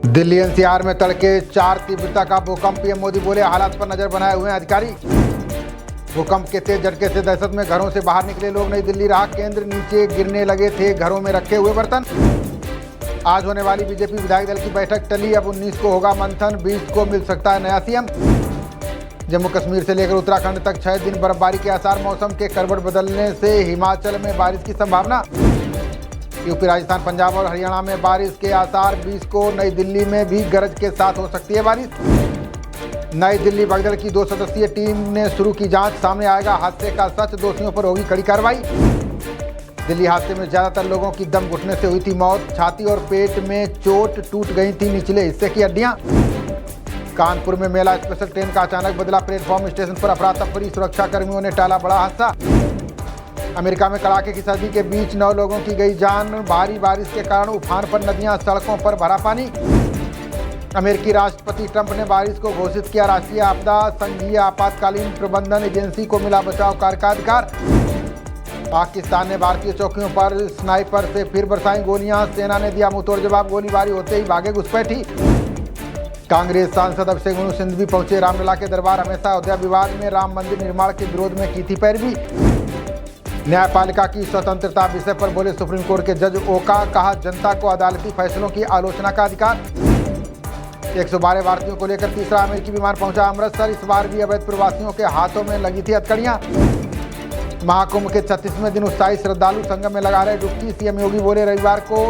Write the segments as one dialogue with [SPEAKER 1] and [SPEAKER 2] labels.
[SPEAKER 1] Delhi NCR में तड़के 4 तीव्रता का भूकंप। पीएम मोदी बोले, हालात पर नजर बनाए हुए हैं अधिकारी। भूकंप के तेज झटके से दहशत में घरों से बाहर निकले लोग। नई दिल्ली रहा केंद्र, नीचे गिरने लगे थे घरों में रखे हुए बर्तन। आज होने वाली बीजेपी विधायक दल की बैठक टली। अब 19 को होगा मंथन, 20 को मिल सकता है नया सीएम। जम्मू कश्मीर से लेकर उत्तराखंड तक 6 दिन बर्फबारी के आसार। मौसम के करवट बदलने से हिमाचल में बारिश की संभावना। यूपी, राजस्थान, पंजाब और हरियाणा में बारिश के आसार। 20 को नई दिल्ली में भी गरज के साथ हो सकती है बारिश। नई दिल्ली भगदड़ की 2 सदस्यीय टीम ने शुरू की जांच। सामने आएगा हादसे का सच, दोषियों पर होगी कड़ी कार्रवाई। दिल्ली हादसे में ज्यादातर लोगों की दम घुटने से हुई थी मौत। छाती और पेट में चोट, टूट गई थी निचले हिस्से की हड्डियां। कानपुर में मेला स्पेशल ट्रेन का अचानक बदला प्लेटफॉर्म। स्टेशन पर अफरा तफरी, सुरक्षा कर्मियों ने टाला बड़ा हादसा। अमेरिका में कड़ाके की सर्दी के बीच 9 लोगों की गई जान। भारी बारिश के कारण उफान पर नदियां, सड़कों पर भरा पानी। अमेरिकी राष्ट्रपति ट्रंप ने बारिश को घोषित किया राष्ट्रीय आपदा। संघीय आपातकालीन प्रबंधन एजेंसी को मिला बचाव कार्य का अधिकार। पाकिस्तान ने भारतीय चौकियों पर स्नाइपर से फिर बरसाई गोलियां। सेना ने दिया मुंहतोड़ जवाब। गोलीबारी होते ही भागे घुसपैठी। कांग्रेस सांसद अभिषेक मनु सिंघवी पहुंचे रामलला के दरबार। हमेशा अयोध्या विवाद में राम मंदिर निर्माण के विरोध में की थी पैरवी। न्यायपालिका की स्वतंत्रता विषय पर बोले सुप्रीम कोर्ट के जज ओका। कहा, जनता को अदालती फैसलों की आलोचना का अधिकार। 112 भारतीयों को लेकर तीसरा अमेरिकी विमान पहुंचा अमृतसर। इस बार भी अवैध प्रवासियों के हाथों में लगी थी हथकड़ियां। महाकुंभ के 36वें दिन उत्साही श्रद्धालु संगम में लगा रहे डुबकी। सीएम योगी बोले, रविवार को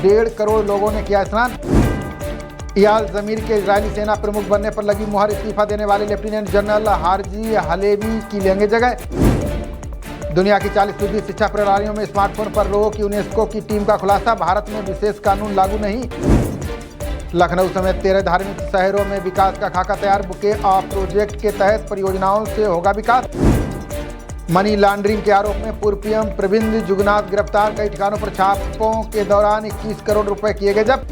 [SPEAKER 1] 1.5 करोड़ लोगों ने किया स्नान। इयाल जमीर के इजरायली सेना प्रमुख बनने पर लगी मुहर। इस्तीफा देने वाले लेफ्टिनेंट जनरल हारजी हलेवी की लेंगे जगह। दुनिया की 40 विधि शिक्षा प्रणालियों में स्मार्टफोन पर रोक। यूनेस्को की टीम का खुलासा, भारत में विशेष कानून लागू नहीं। लखनऊ समेत 13 धार्मिक शहरों में विकास का खाका तैयार। बुके ऑफ प्रोजेक्ट के तहत परियोजनाओं से होगा विकास। मनी लॉन्ड्रिंग के आरोप में पूर्व पीएम प्रविंद जुगनाथ गिरफ्तार। कई ठिकानों पर छापों के दौरान 21 करोड़ रुपए किए गए जब्त।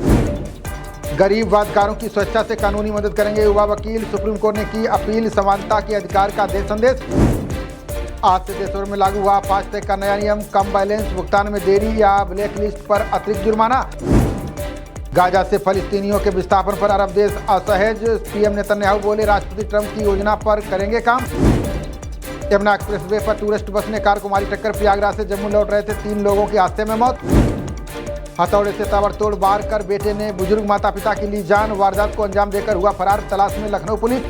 [SPEAKER 1] गरीब वादकारों की स्वेच्छा से कानूनी मदद करेंगे युवा वकील। सुप्रीम कोर्ट ने की अपील। समानता के अधिकार का दे संदेश। आज से देश भर में लागू हुआ फास्टैग का नया नियम। कम बैलेंस भुगतान में देरी या ब्लैकलिस्ट पर अतिरिक्त जुर्माना। गाजा से फलस्तीनियों के विस्थापन पर अरब देश असहज। पीएम नेतन्याहू बोले, राष्ट्रपति ट्रंप की योजना पर करेंगे काम। यमुना एक्सप्रेसवे पर टूरिस्ट बस ने कार को मारी टक्कर। प्रयागराज से जम्मू लौट रहे थे 3 लोगों की हादसे में मौत। हथौड़े से ताबड़तोड़ वार कर बेटे ने बुजुर्ग माता पिता की ली जान। वारदात को अंजाम देकर हुआ फरार। तलाश में लखनऊ पुलिस।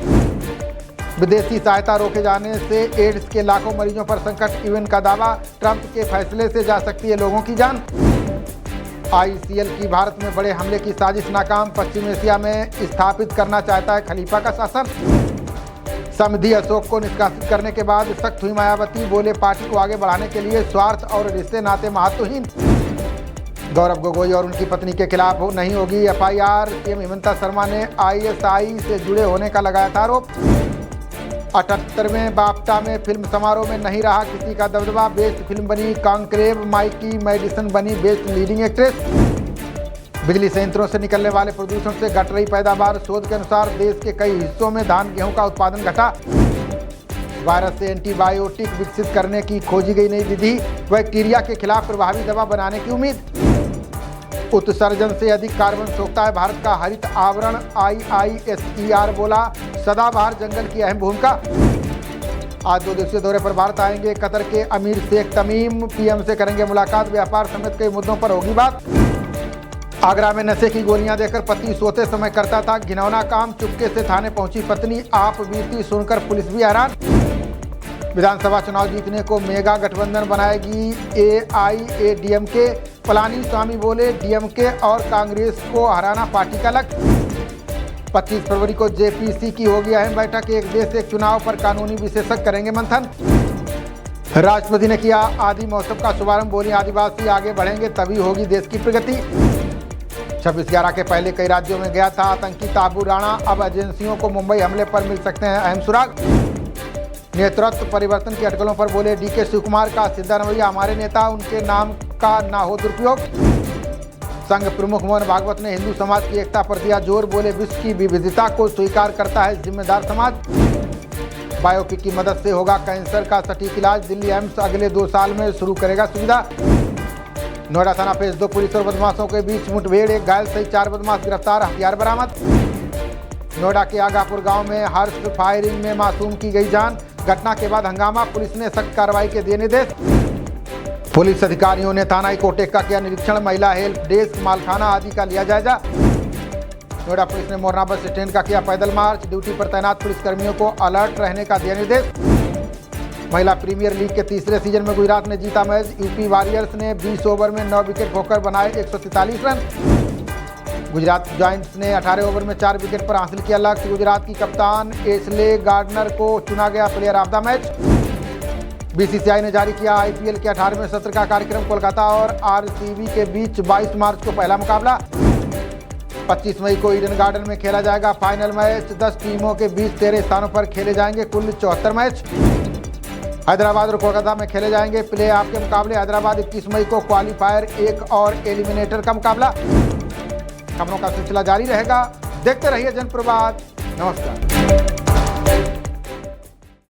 [SPEAKER 1] विदेशी सहायता रोके जाने से एड्स के लाखों मरीजों पर संकट। यूएन का दावा, ट्रंप के फैसले से जा सकती है लोगों की जान। आईसीएल की भारत में बड़े हमले की साजिश नाकाम। पश्चिम एशिया में स्थापित करना चाहता है खलीफा का शासन। समधी अशोक को निष्कासित करने के बाद सख्त हुई मायावती। बोले, पार्टी को आगे बढ़ाने के लिए स्वार्थ और रिश्ते नाते महत्वहीन। गौरव गोगोई और उनकी पत्नी के खिलाफ नहीं होगी एफआईआर। सीएम हेमंत शर्मा ने आईएसआई से जुड़े होने का लगाया था आरोप। 78वें बाफ्टा में फिल्म समारोह में नहीं रहा किसी का दबदबा। बेस्ट फिल्म बनी कॉन्क्लेव। माइकी मैडिसन बनी बेस्ट लीडिंग एक्ट्रेस। बिजली संयंत्रों से निकलने वाले प्रदूषण से घट रही पैदावार। शोध के अनुसार देश के कई हिस्सों में धान गेहूं का उत्पादन घटा। वायरस से एंटीबायोटिक विकसित करने की खोजी गई नई विधि। बैक्टीरिया के खिलाफ प्रभावी दवा बनाने की उम्मीद। उत्सर्जन से अधिक कार्बन सोखता है भारत का हरित आवरण। IISER बोला, सदाबहार जंगल की अहम भूमिका। आज 2 दिवसीय दौरे पर भारत आएंगे कतर के अमीर शेख तमीम। पीएम से करेंगे मुलाकात। व्यापार समेत कई मुद्दों पर होगी बात। आगरा में नशे की गोलियां देकर पति सोते समय करता था घिनौना काम। चुपके से थाने पहुंची पत्नी। आप बीती सुनकर पुलिस भी हैरान। विधानसभा चुनाव जीतने को मेगा गठबंधन बनाएगी AIADMK। पलानीस्वामी बोले, डीएमके और कांग्रेस को हराना पार्टी का लक्ष्य। 25 फरवरी को जेपीसी की होगी अहम बैठक। एक देश एक चुनाव पर कानूनी विशेषज्ञ करेंगे मंथन। राष्ट्रपति ने किया आदि महोत्सव का शुभारंभ। बोली, आदिवासी आगे बढ़ेंगे तभी होगी देश की प्रगति। 26/11 के पहले कई राज्यों में गया था आतंकी ताबू राणा। अब एजेंसियों को मुंबई हमले पर मिल सकते हैं अहम सुराग। नेतृत्व परिवर्तन की अटकलों पर बोले DK शिवकुमार का सीधा रवैया। हमारे नेता, उनके नाम का ना हो दुरुपयोग। संघ प्रमुख मोहन भागवत ने हिंदू समाज की एकता पर दिया जोर। बोले, विश्व की विविधता को स्वीकार करता है जिम्मेदार समाज। बायोपिक की मदद से होगा कैंसर का सटीक इलाज। दिल्ली एम्स अगले 2 साल में शुरू करेगा सुविधा। नोएडा थाना फेज 2 पुलिस और बदमाशों के बीच मुठभेड़, 1 घायल सहित 4 बदमाश गिरफ्तार, हथियार बरामद। नोएडा के आगापुर गांव में हर्ष फायरिंग में मासूम की गई जान, घटना के बाद हंगामा, पुलिस ने सख्त कार्रवाई के दिए निर्देश। पुलिस अधिकारियों ने थाना इकोटेक का किया निरीक्षण, महिला हेल्प डेस्क, मालखाना आदि का लिया जायजा। नोएडा पुलिस ने मोरना बस स्टैंड का किया पैदल मार्च, ड्यूटी पर तैनात पुलिसकर्मियों को अलर्ट रहने का दिया निर्देश। महिला प्रीमियर लीग के तीसरे सीजन में गुजरात ने जीता मैच, यूपी वॉरियर्स ने 20 ओवर में 9 विकेट खोकर बनाए 143 रन। गुजरात जायंट्स ने 18 ओवर में 4 विकेट पर हासिल किया लक्ष्य। गुजरात की कप्तान एशले गार्डनर को चुना गया player of the match. BCCI ने जारी किया आईपीएल के 18वें सत्र का कार्यक्रम, कोलकाता और आरसीबी के बीच 22 मार्च को पहला मुकाबला। 25 मई को ईडन गार्डन में खेला जाएगा फाइनल मैच। 10 टीमों के बीच 13 स्थानों पर खेले जाएंगे कुल 74 मैच। हैदराबाद और कोलकाता में खेले जाएंगे प्ले ऑफ के मुकाबले। हैदराबाद 21 मई को क्वालिफायर 1 और एलिमिनेटर का मुकाबला। खबरों का सिलसिला जारी रहेगा, देखते रहिए जनप्रवाद। नमस्कार।